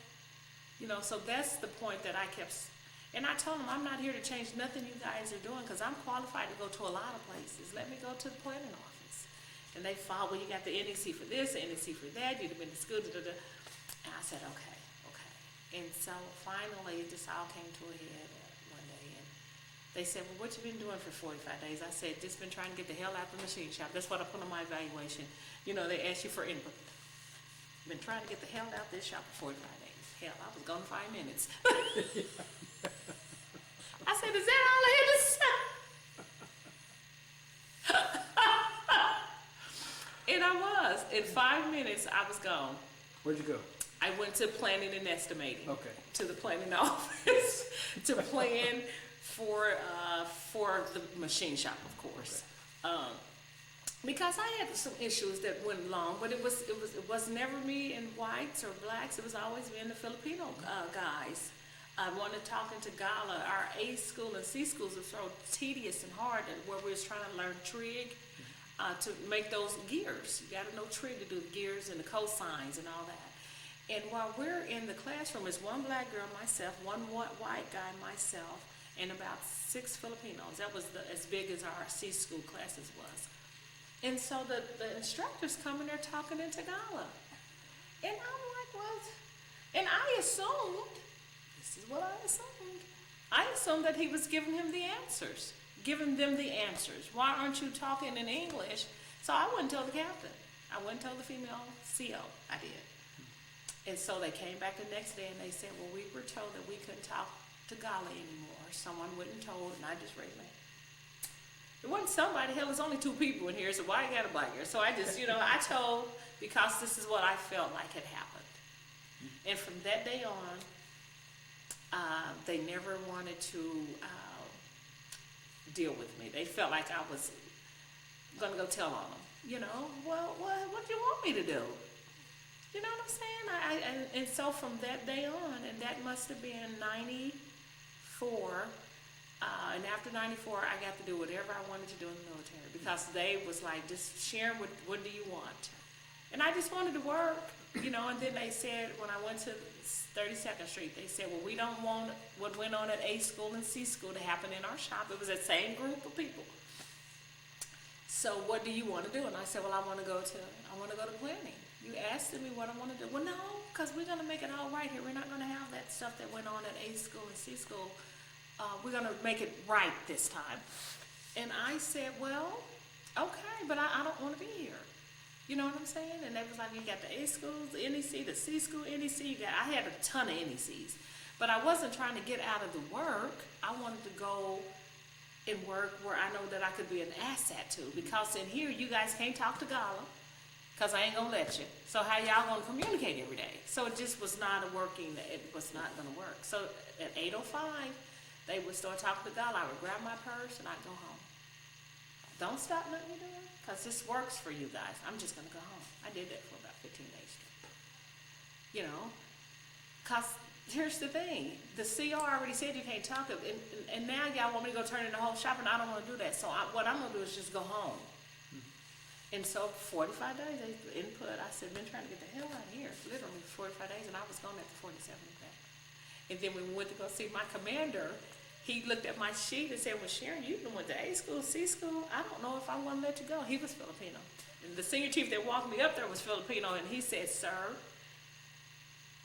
So that's the point that I kept. And I told them, I'm not here to change nothing you guys are doing, because I'm qualified to go to a lot of places. Let me go to the planning office. And they thought, well, you got the NEC for this, the NEC for that, you'd have been to school, da, da, da. And I said, okay. And so finally, it just all came to a head one day. And they said, well, what you been doing for 45 days? I said, just been trying to get the hell out the machine shop. That's what I put on my evaluation. They ask you for input. Been trying to get the hell out this shop for 45 days. Hell, I was gone 5 minutes. I said, is that all I had to say? And I was. In 5 minutes, I was gone. Where'd you go? I went to planning and estimating. Okay. To the planning office to plan for the machine shop, of course. Okay. Because I had some issues that went along, but it was never me and whites or blacks. It was always me and the Filipino guys. I wanted talking to Gala. Our A school and C schools are so tedious and hard, where we was trying to learn trig to make those gears. You got to know trig to do the gears and the cosines and all that. And while we're in the classroom, it's 1 black girl, myself, 1 white guy, myself, and about 6 Filipinos. That was as big as our C school classes was. And so the instructors come and they're talking in Tagalog. And I'm like, well, and I assumed, this is what I assumed that he was giving him the answers, giving them the answers. Why aren't you talking in English? So I wouldn't tell the captain. I wouldn't tell the female CO. I did. And so they came back the next day and they said, well, we were told that we couldn't talk Tagalog anymore. Someone wouldn't told, and I just raised my hand. It wasn't somebody, hell, there's only 2 people in here, so why you got a black girl? So I just, I told, because this is what I felt like had happened. And from that day on, they never wanted to deal with me. They felt like I was going to go tell on them. Well, what do you want me to do? You know what I'm saying? And so from that day on, and that must have been 94, and after 94, I got to do whatever I wanted to do in the military because they was like, just Sharon, what do you want? And I just wanted to work, and then they said, when I went to 32nd Street, they said, well, we don't want what went on at A school and C school to happen in our shop. It was that same group of people. So what do you want to do? And I said, well, I want to go to planning. You asked me what I want to do. Well, no, because we're going to make it all right here. We're not going to have that stuff that went on at A school and C school. We're going to make it right this time. And I said, well, okay, but I don't want to be here. You know what I'm saying? And they was like, you got the A schools, the NEC, the C school, NEC. I had a ton of NECs. But I wasn't trying to get out of the work. I wanted to go and work where I know that I could be an asset to. Because in here, you guys can't talk to Gala, because I ain't going to let you. So how y'all going to communicate every day? So it just was not it was not going to work. So at 8:05, they would start talking to God. I would grab my purse and I'd go home. Don't stop nothing you're doing, because this works for you guys. I'm just going to go home. I did that for about 15 days straight. Because here's the thing. The CR already said you can't talk. And now y'all want me to go turn in the whole shop, and I don't want to do that. So what I'm going to do is just go home. And so 45 days, they input. I said, been trying to get the hell out of here. Literally 45 days, and I was gone after 47 back. And then when we went to go see my commander, he looked at my sheet and said, well, Sharon, you went to A school, C school. I don't know if I want to let you go. He was Filipino. And the senior chief that walked me up there was Filipino, and he said, sir,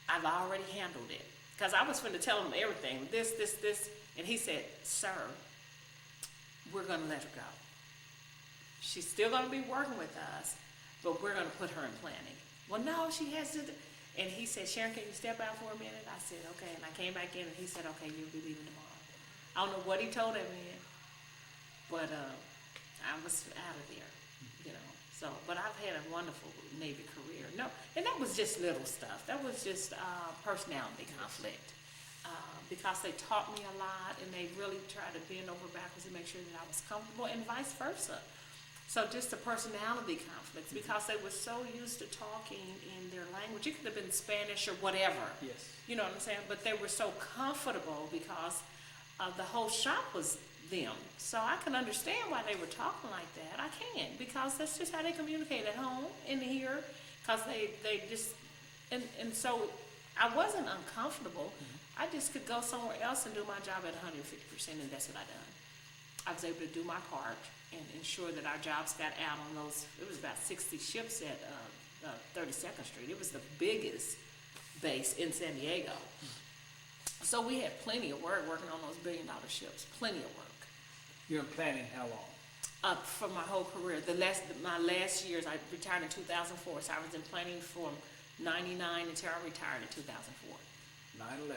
I've already handled it. Because I was finna tell him everything, this. And he said, sir, we're going to let her go. She's still going to be working with us, but we're going to put her in planning. Well, no, she has to. And he said, Sharon, can you step out for a minute? I said, okay. And I came back in, and he said, okay, you'll be leaving tomorrow. I don't know what he told that man, but I was out of there, So, but I've had a wonderful Navy career. No, and that was just little stuff. That was just personality conflict. Because they taught me a lot, and they really tried to bend over backwards and make sure that I was comfortable, and vice versa. So just the personality conflicts, because they were so used to talking in their language. It could have been Spanish or whatever. Yes. You know what I'm saying? But they were so comfortable because the whole shop was them. So I can understand why they were talking like that. I can, because that's just how they communicate at home and here, because they just, and so I wasn't uncomfortable. I just could go somewhere else and do my job at 150%, and that's what I done. I was able to do my part and ensure that our jobs got out on those. It was about 60 ships at 32nd Street. It was the biggest base in San Diego. So we had plenty of work working on those billion-dollar ships. Plenty of work. You're in planning how long? For my whole career. My last years, I retired in 2004, so I was in planning from 99 until I retired in 2004. 9/11.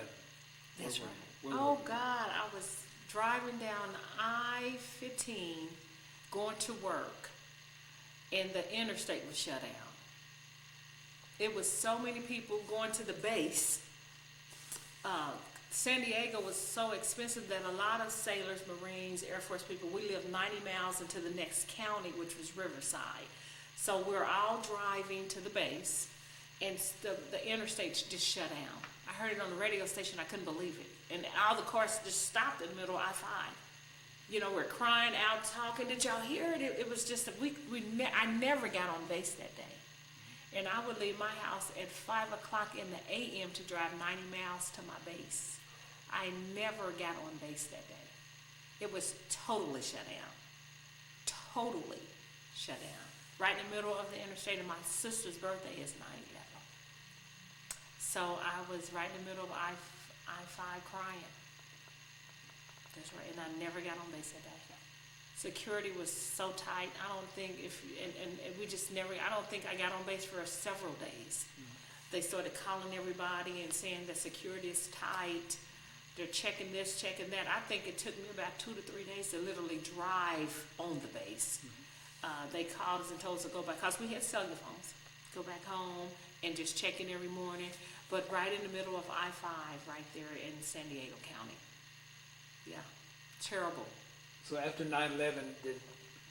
That's right. Oh God, I was driving down I-15, going to work, and the interstate was shut down. It was so many people going to the base. San Diego was so expensive that a lot of sailors, Marines, Air Force people, we lived 90 miles into the next county, which was Riverside. So we're all driving to the base, and the interstate just shut down. I heard it on the radio station. I couldn't believe it. And all the cars just stopped in the middle of I-5. We're crying out, talking. Did y'all hear it? It was just, I never got on base that day. And I would leave my house at 5 o'clock in the a.m. to drive 90 miles to my base. I never got on base that day. It was totally shut down. Totally shut down. right in the middle of the interstate, and my sister's birthday is 9/11. So I was right in the middle of I-5 crying. That's right, and I never got on base that day. Security was so tight. I don't think and we just never. I don't think I got on base for several days. They started calling everybody and saying that security is tight. They're checking this, checking that. I think it took me about 2 to 3 days to literally drive on the base. They called us and told us to go back, because we had cellular phones. Go back home and just check in every morning. But right in the middle of I-5, right there in San Diego County. Yeah, terrible. So after 9/11, did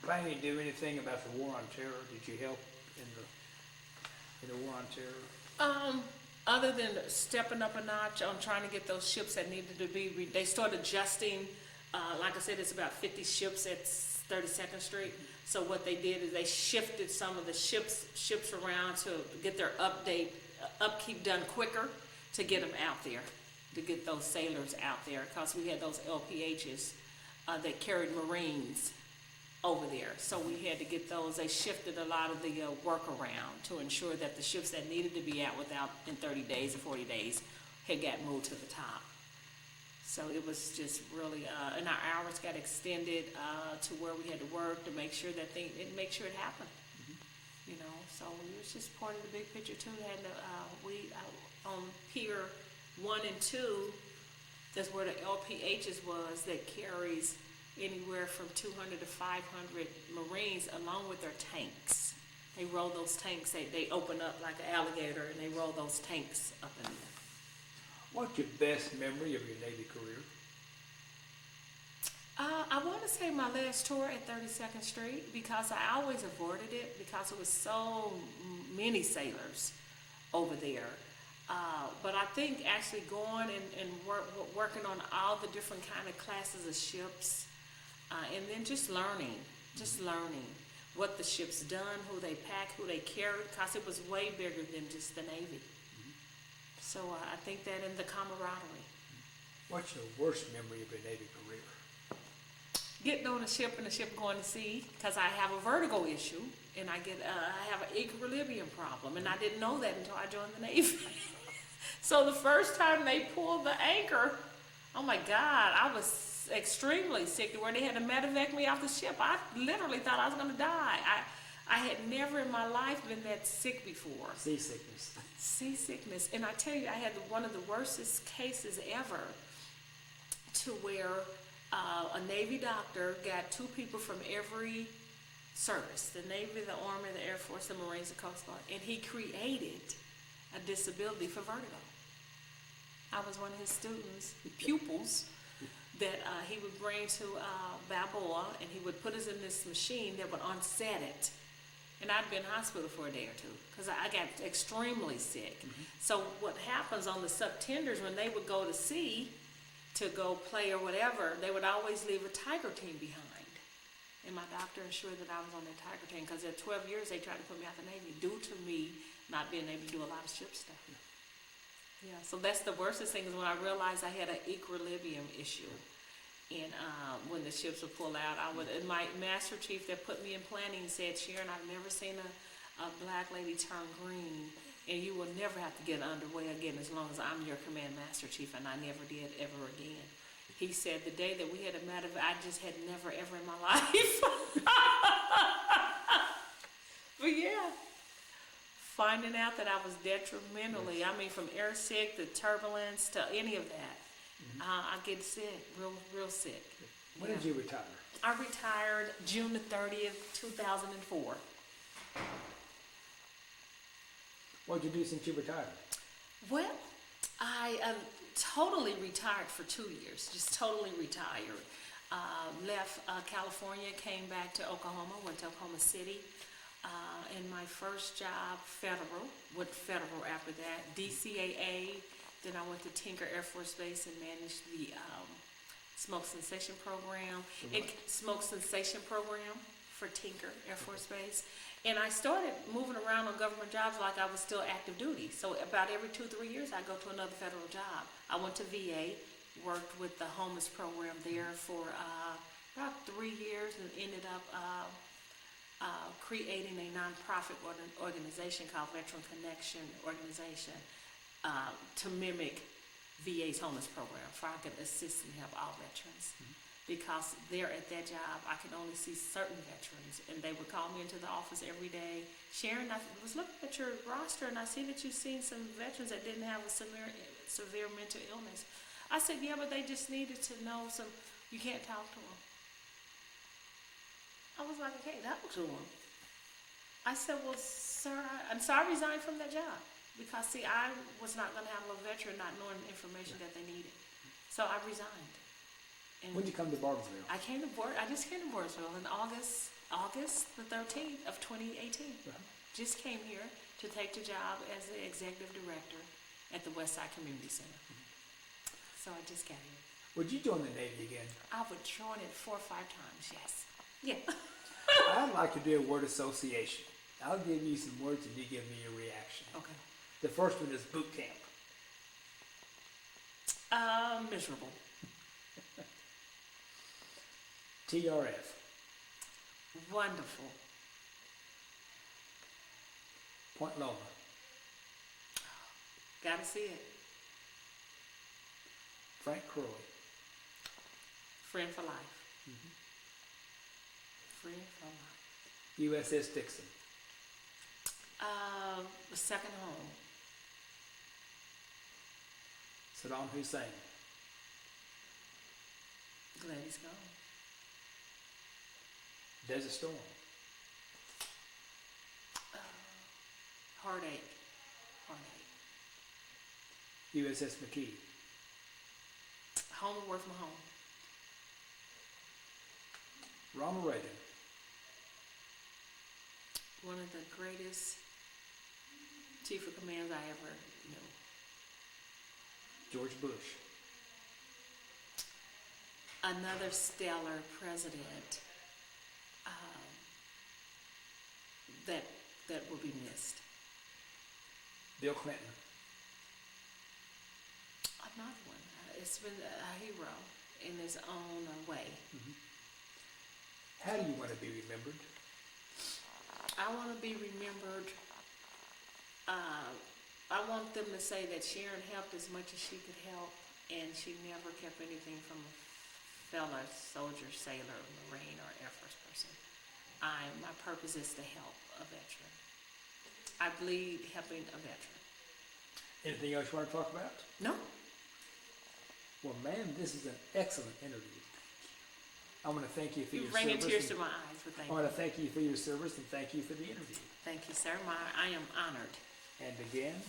Planning do anything about the war on terror? Did you help in the war on terror? Other than stepping up a notch on trying to get those ships that needed to be, they started adjusting. Like I said, it's about 50 ships at 32nd Street. So what they did is they shifted some of the ships around to get their upkeep done quicker, to get them out there, to get those sailors out there, because we had those LPHs that carried Marines over there. So we had to get those. They shifted a lot of the work around to ensure that the ships that needed to be out without in 30 days or 40 days had got moved to the top. So it was just really, and our hours got extended to where we had to work to make sure that make sure it happened. You know, so it was just part of the big picture too. On Pier 1 and 2, that's where the LPHs was, that carries anywhere from 200 to 500 Marines, along with their tanks. They roll those tanks, they open up like an alligator, and they roll those tanks up in there. What's your best memory of your Navy career? I want to say my last tour at 32nd Street, because I always avoided it because it was so many sailors over there. But I think actually going and working on all the different kind of classes of ships, and then just learning what the ship's done, who they pack, who they carried, because it was way bigger than just the Navy. So I think that in the camaraderie. What's your worst memory of your Navy career? Getting on a ship and the ship going to sea, because I have a vertigo issue, and I have an equilibrium problem, and I didn't know that until I joined the Navy. So the first time they pulled the anchor, oh my God, I was extremely sick, to where they had to medevac me off the ship. I literally thought I was going to die. I had never in my life been that sick before. Seasickness. Seasickness. And I tell you, I had one of the worstest cases ever, to where a Navy doctor got 2 people from every service, the Navy, the Army, the Air Force, the Marines, the Coast Guard, and he created a disability for vertigo. I was one of his students, pupils, that he would bring to Balboa, and he would put us in this machine that would unset it. And I'd been in hospital for a day or two because I got extremely sick. So what happens on the subtenders, when they would go to sea to go play or whatever, they would always leave a Tiger team behind. And my doctor ensured that I was on that Tiger team, because at 12 years they tried to put me out the Navy due to me not being able to do a lot of ship stuff. Yeah, so that's the worstest thing, is when I realized I had an equilibrium issue. And when the ships would pull out, and my master chief that put me in planning said, "Sharon, I've never seen a black lady turn green, and you will never have to get underway again as long as I'm your command master chief," and I never did ever again. He said the day that we had a matter, I just had never ever in my life. But yeah, finding out that I was detrimentally, I mean, from air sick to turbulence to any of that, I get sick, real sick. When did you retire? I retired June the 30th, 2004. What did you do since you retired? Well, I totally retired for 2 years, just totally retired. Left California, came back to Oklahoma, went to Oklahoma City. And my first job, went federal after that, DCAA. Then I went to Tinker Air Force Base and managed the smoke cessation program. Smoke cessation program for Tinker Air Force Base. And I started moving around on government jobs like I was still active duty. So about every 2-3 years, I go to another federal job. I went to VA, worked with the homeless program there for about 3 years, and ended up creating a nonprofit organization called Veteran Connection Organization to mimic VA's homeless program, for I could assist and help all veterans. Because there at that job, I could only see certain veterans, and they would call me into the office every day. Sharon, I was looking at your roster, and I see that you've seen some veterans that didn't have a severe mental illness. I said, yeah, but they just needed to know you can't talk to them. I was like, I can't talk to them. I said, well, sir, so I resigned from that job. Because, see, I was not going to have a veteran not knowing the information that they needed. So I resigned. And When did you come to Bartlesville? I just came to Bartlesville in August the 13th of 2018. Just came here to take the job as the executive director at the Westside Community Center. So I just got here. Would you join the Navy again? I would join it 4 or 5 times, yes. Yeah. I'd like to do a word association. I'll give you some words and you give me your reaction. Okay. The first one is boot camp. Miserable. TRF. Wonderful. Point Loma. Gotta see it. Frank Croy. Friend for life. Friend for life. USS Dixon. The second home. Saddam Hussein. Glad he's gone. Desert Storm. Heartache. USS McKee. Home away from home. Ronald Reagan. One of the greatest chief of commands I ever knew. George Bush. Another stellar president that will be missed. Bill Clinton. Another one. It's been a hero in his own way. How do you want to be remembered? I want to be remembered. I want them to say that Sharon helped as much as she could help, and she never kept anything from a fellow soldier, sailor, Marine, or Air Force person. My purpose is to help a veteran. I bleed helping a veteran. Anything else you want to talk about? No. Well, ma'am, this is an excellent interview. I want to thank you for You're your bringing service. tears to my eyes for thank I want you. to thank you for your service and thank you for the interview. Thank you, sir. I am honored. And again,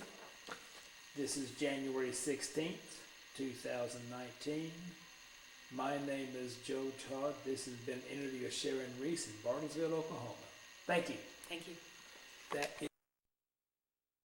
this is January 16th, 2019. My name is Joe Todd. This has been an interview with Sharon Reese in Bartlesville, Oklahoma. Thank you. Thank you. That is